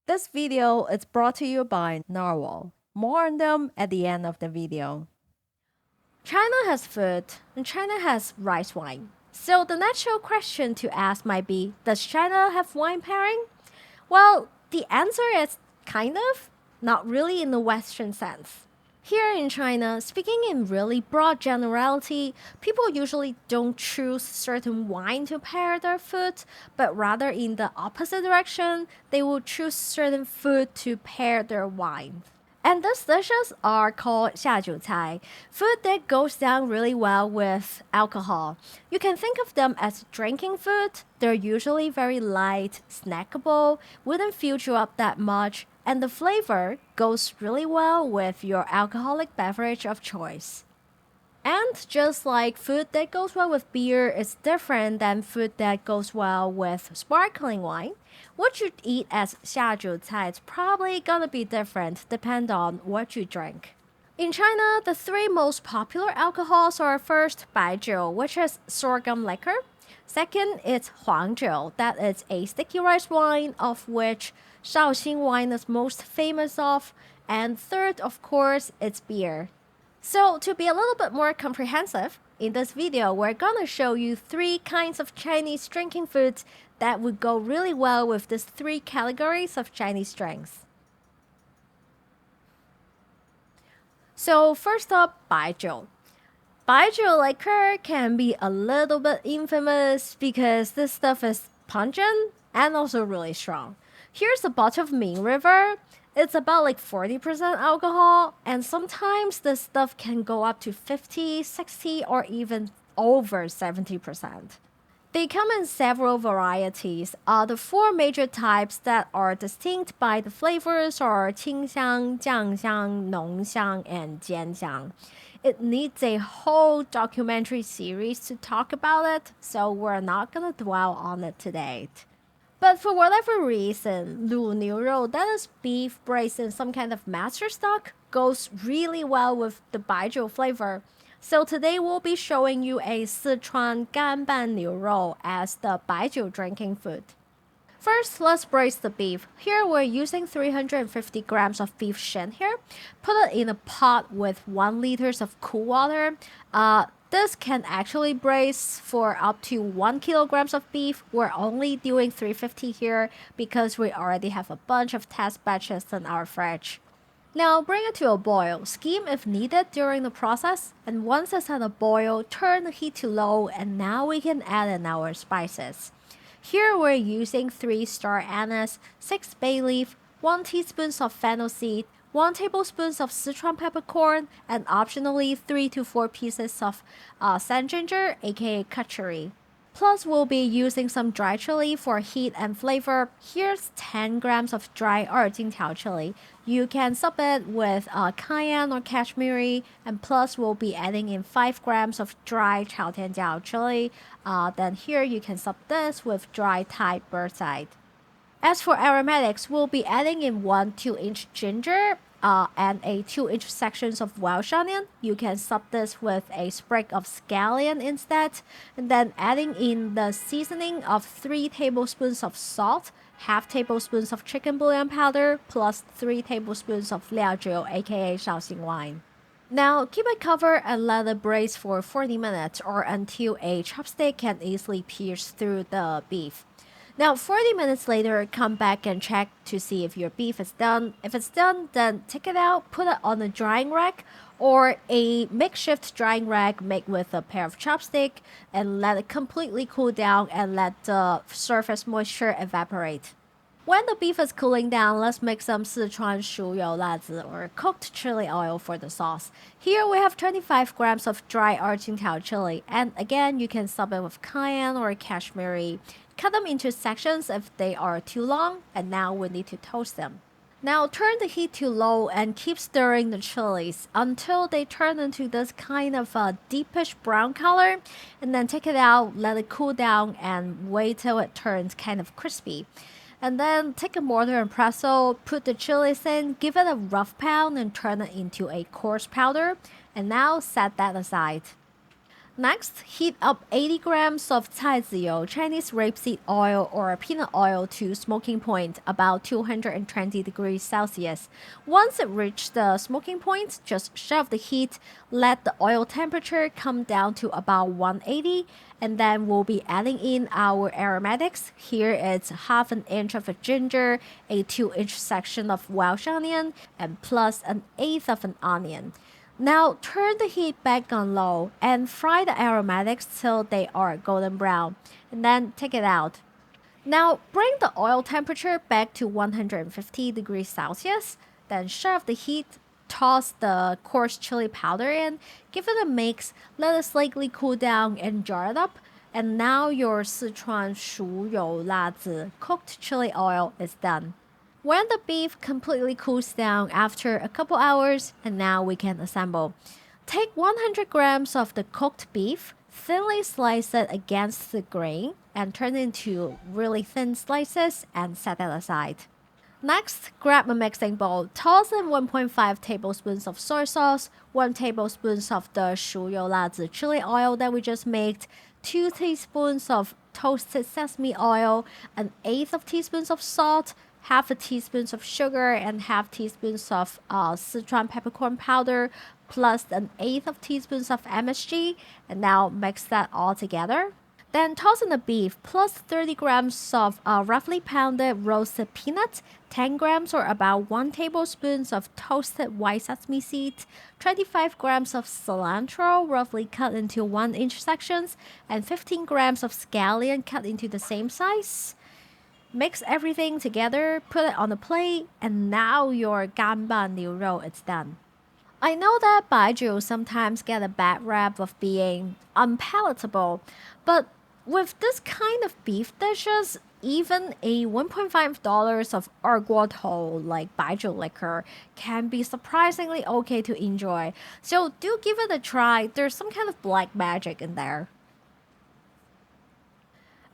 This video is brought to you by Narwal. More on them at the end of the video. China has food and China has rice wine. So the natural question to ask might be, does China have wine pairing? Well, the answer is kind of, not really in the Western sense. Here in China, speaking in really broad generality, people usually don't choose certain wine to pair their food, but rather in the opposite direction, they will choose certain food to pair their wine. And these dishes are called 下酒菜, food that goes down really well with alcohol. You can think of them as drinking food. They're usually very light, snackable, wouldn't fill you up that much, and the flavor goes really well with your alcoholic beverage of choice. And just like food that goes well with beer is different than food that goes well with sparkling wine, what you eat as 下酒菜 is probably gonna be different depending on what you drink. In China, the three most popular alcohols are first Baijiu, which is sorghum liquor. Second, it's Huangjiu, that is a sticky rice wine, of which Shaoxing wine is most famous of. And third, of course, it's beer. So to be a little bit more comprehensive, in this video, we're gonna show you three kinds of Chinese drinking foods that would go really well with these three categories of Chinese drinks. So first up, Baijiu. Baijiu liquor can be a little bit infamous because this stuff is pungent and also really strong. Here's a bottle of Ming River. It's about like 40% alcohol, and sometimes this stuff can go up to 50, 60, or even over 70%. They come in several varieties. The four major types that are distinct by the flavors are 清香, 酱香, 浓香, and 尖香. It needs a whole documentary series to talk about it, so we're not gonna dwell on it today. But for whatever reason, 卤牛肉, that is beef braised in some kind of master stock, goes really well with the Baijiu flavor. So today we'll be showing you a Sichuan Gan Ma 牛肉 as the Baijiu drinking food. First, let's braise the beef. Here we're using 350 grams of beef shin here. Put it in a pot with 1 liter of cool water. This can actually braise for up to 1 kilograms of beef. We're only doing 350 here because we already have a bunch of test batches in our fridge. Now bring it to a boil. Skim if needed during the process. And once it's at a boil, turn the heat to low, and now we can add in our spices. Here we're using 3-star anise, 6 bay leaf, 1 teaspoon of fennel seed, 1 tablespoon of Sichuan peppercorn, and optionally 3 to 4 pieces of sand ginger, aka cut chili. Plus, we'll be using some dry chili for heat and flavor. Here's 10 grams of dry erjingtiao chili. You can sub it with cayenne or cashmere, and plus we'll be adding in 5 grams of dry chaotianjiao chili. Then here you can sub this with dry Thai birdseed. As for aromatics, we'll be adding in 1 2-inch ginger and a 2-inch sections of welsh onion. You can sub this with a sprig of scallion instead. And then adding in the seasoning of 3 tablespoons of salt, half tablespoons of chicken bouillon powder, plus 3 tablespoons of liaojiu, a.k.a. Shaoxing wine. Now, keep it covered and let it braise for 40 minutes or until a chopstick can easily pierce through the beef. Now, 40 minutes later, come back and check to see if your beef is done. If it's done, then take it out, put it on a drying rack or a makeshift drying rack made with a pair of chopsticks, and let it completely cool down and let the surface moisture evaporate. When the beef is cooling down, let's make some Sichuan 熟油辣子 or cooked chili oil for the sauce. Here we have 25 grams of dry erjingtiao chili, and again, you can sub it with cayenne or cashmere. Cut them into sections if they are too long, and now we need to toast them. Now turn the heat to low and keep stirring the chilies until they turn into this kind of a deepish brown color, and then take it out, let it cool down, and wait till it turns kind of crispy. And then take a mortar and pestle, put the chilies in, give it a rough pound, and turn it into a coarse powder. And now set that aside. Next, heat up 80 grams of caiziu, Chinese rapeseed oil or peanut oil to smoking point, about 220 degrees Celsius. Once it reaches the smoking point, just shut off the heat, let the oil temperature come down to about 180, and then we'll be adding in our aromatics. Here it's half an inch of a ginger, a 2-inch section of welsh onion, and plus an eighth of an onion. Now turn the heat back on low and fry the aromatics till they are golden brown, and then take it out. Now bring the oil temperature back to 150 degrees Celsius, then shut off the heat, toss the coarse chili powder in, give it a mix, let it slightly cool down and jar it up. And now your Sichuan cooked chili oil is done. When the beef completely cools down after a couple hours, and now we can assemble. Take 100 grams of the cooked beef, thinly slice it against the grain, and turn it into really thin slices and set that aside. Next, grab a mixing bowl, toss in 1.5 tablespoons of soy sauce, 1 tablespoon of the chili oil that we just made, 2 teaspoons of toasted sesame oil, an eighth of teaspoons of salt, half a teaspoon of sugar, and half teaspoons of Sichuan peppercorn powder, plus an eighth of teaspoons of MSG, and now mix that all together. Then toss in the beef, plus 30 grams of roughly pounded roasted peanuts, 10 grams or about 1 tablespoon of toasted white sesame seeds, 25 grams of cilantro roughly cut into 1-inch sections, and 15 grams of scallion cut into the same size. Mix everything together, put it on a plate, and now your gan ma niu rou is done. I know that Baijiu sometimes get a bad rap of being unpalatable, but with this kind of beef dishes, even a $1.5 of arbols like Baijiu liquor can be surprisingly okay to enjoy. So do give it a try. There's some kind of black magic in there.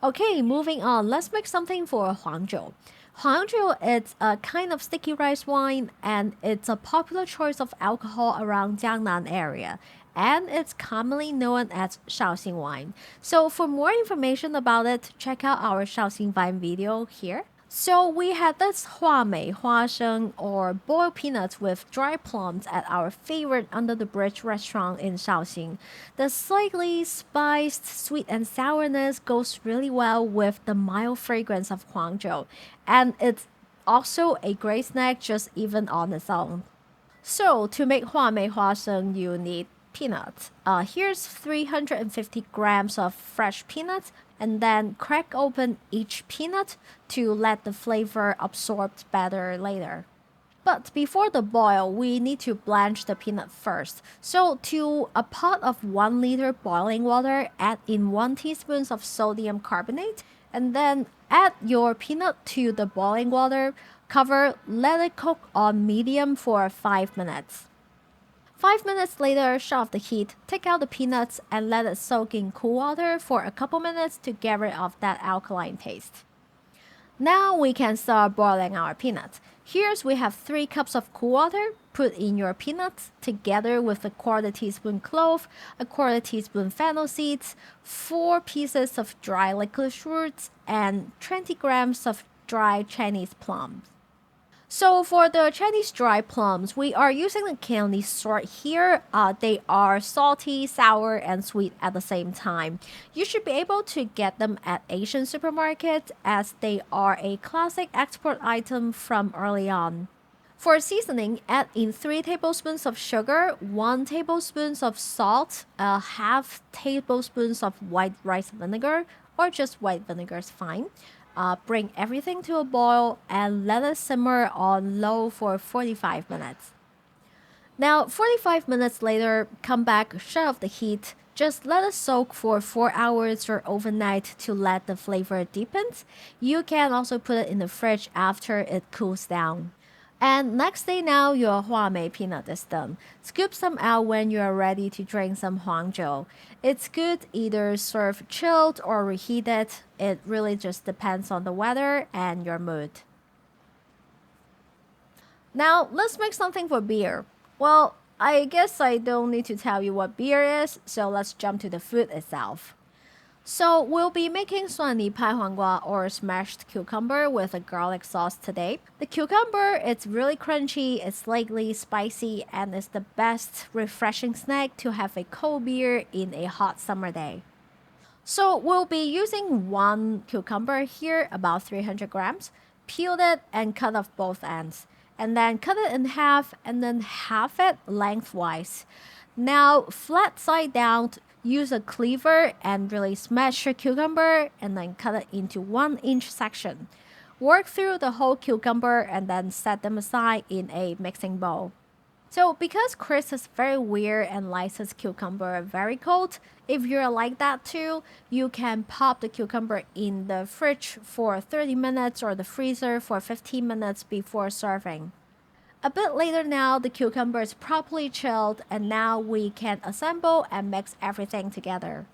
Okay, moving on. Let's make something for Huangjiu. Huangjiu is a kind of sticky rice wine, and it's a popular choice of alcohol around Jiangnan area, and it's commonly known as Shaoxing wine. So for more information about it, check out our Shaoxing wine video here. So we had this huasheng or boiled peanuts with dry plums at our favorite Under the Bridge restaurant in Shaoxing. The slightly spiced sweet and sourness goes really well with the mild fragrance of Huangjiu, and it's also a great snack just even on its own. So to make huasheng, you need peanuts. Here's 350 grams of fresh peanuts, and then crack open each peanut to let the flavor absorb better later. But before the boil, we need to blanch the peanut first. So to a pot of 1 liter boiling water, add in 1 teaspoon of sodium carbonate, and then add your peanut to the boiling water, cover, let it cook on medium for 5 minutes. 5 minutes later, shut off the heat, take out the peanuts, and let it soak in cool water for a couple minutes to get rid of that alkaline taste. Now we can start boiling our peanuts. Here's we have 3 cups of cool water. Put in your peanuts together with a 1/4 teaspoon clove, a 1/4 teaspoon fennel seeds, 4 pieces of dry licorice roots, and 20 grams of dry Chinese plums. So for the Chinese dry plums, we are using the candy sort here. They are salty, sour, and sweet at the same time. You should be able to get them at Asian supermarkets as they are a classic export item from early on. For seasoning, add in 3 tablespoons of sugar, 1 tablespoon of salt, a half tablespoon of white rice vinegar, or just white vinegar is fine. Bring everything to a boil and let it simmer on low for 45 minutes. Now, 45 minutes later, come back, shut off the heat. Just let it soak for 4 hours or overnight to let the flavor deepen. You can also put it in the fridge after it cools down. And next day now, your huamei peanut is done. Scoop some out when you are ready to drink some Huangjiu. It's good either served chilled or reheated. It really just depends on the weather and your mood. Now, let's make something for beer. Well, I guess I don't need to tell you what beer is, so let's jump to the food itself. So we'll be making 蒜泥拍黄瓜 or smashed cucumber with a garlic sauce today. The cucumber, it's really crunchy, it's slightly spicy, and it's the best refreshing snack to have a cold beer in a hot summer day. So we'll be using one cucumber here, about 300 grams. Peel it and cut off both ends. And then cut it in half and then half it lengthwise. Now, flat side down, use a cleaver and really smash your cucumber and then cut it into 1 inch section. Work through the whole cucumber and then set them aside in a mixing bowl. So because Chris is very weird and likes his cucumber very cold, if you're like that too, you can pop the cucumber in the fridge for 30 minutes or the freezer for 15 minutes before serving. A bit later now, the cucumber is properly chilled and now we can assemble and mix everything together.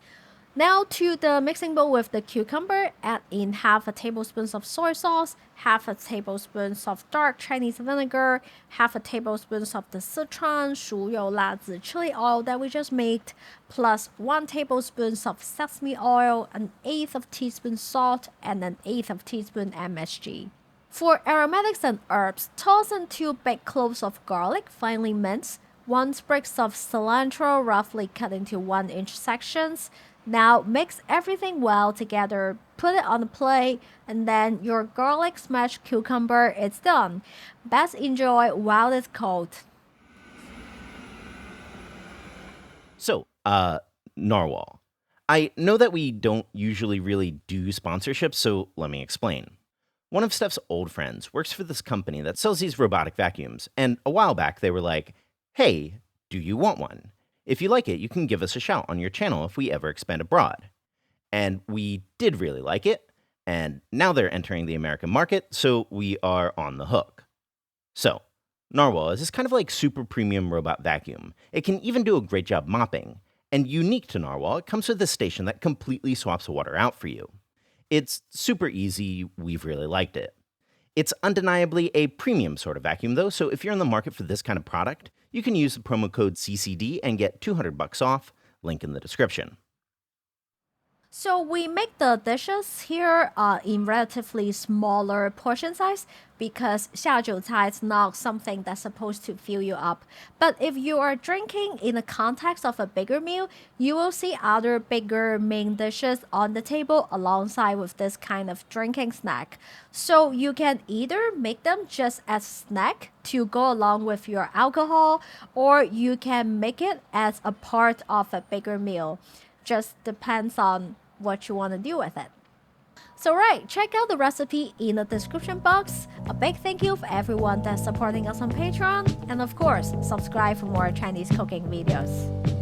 Now to the mixing bowl with the cucumber, add in half a tablespoon of soy sauce, half a tablespoon of dark Chinese vinegar, half a tablespoon of the Sichuan 熟油辣子 chili oil that we just made, plus 1 tablespoon of sesame oil, an eighth of teaspoon salt, and an eighth of teaspoon MSG. For aromatics and herbs, toss in 2 big cloves of garlic, finely minced, 1 sprig of cilantro, roughly cut into 1-inch sections. Now mix everything well together, put it on a plate, and then your garlic smashed cucumber is done. Best enjoy while it's cold. So, Narwal. I know that we don't usually really do sponsorships, so let me explain. One of Steph's old friends works for this company that sells these robotic vacuums, and a while back they were like, hey, do you want one? If you like it, you can give us a shout on your channel if we ever expand abroad. And we did really like it, and now they're entering the American market, so we are on the hook. So, Narwal is this kind of like super premium robot vacuum. It can even do a great job mopping. And unique to Narwal, it comes with a station that completely swaps water out for you. It's super easy, we've really liked it. It's undeniably a premium sort of vacuum though, so if you're in the market for this kind of product, you can use the promo code CCD and get $200 off, link in the description. So we make the dishes here in relatively smaller portion size because 下酒菜 is not something that's supposed to fill you up. But if you are drinking in the context of a bigger meal, you will see other bigger main dishes on the table alongside with this kind of drinking snack. So you can either make them just as snack to go along with your alcohol, or you can make it as a part of a bigger meal. Just depends on what you want to do with it. So right, check out the recipe in the description box. A big thank you for everyone that's supporting us on Patreon. And of course, subscribe for more Chinese cooking videos.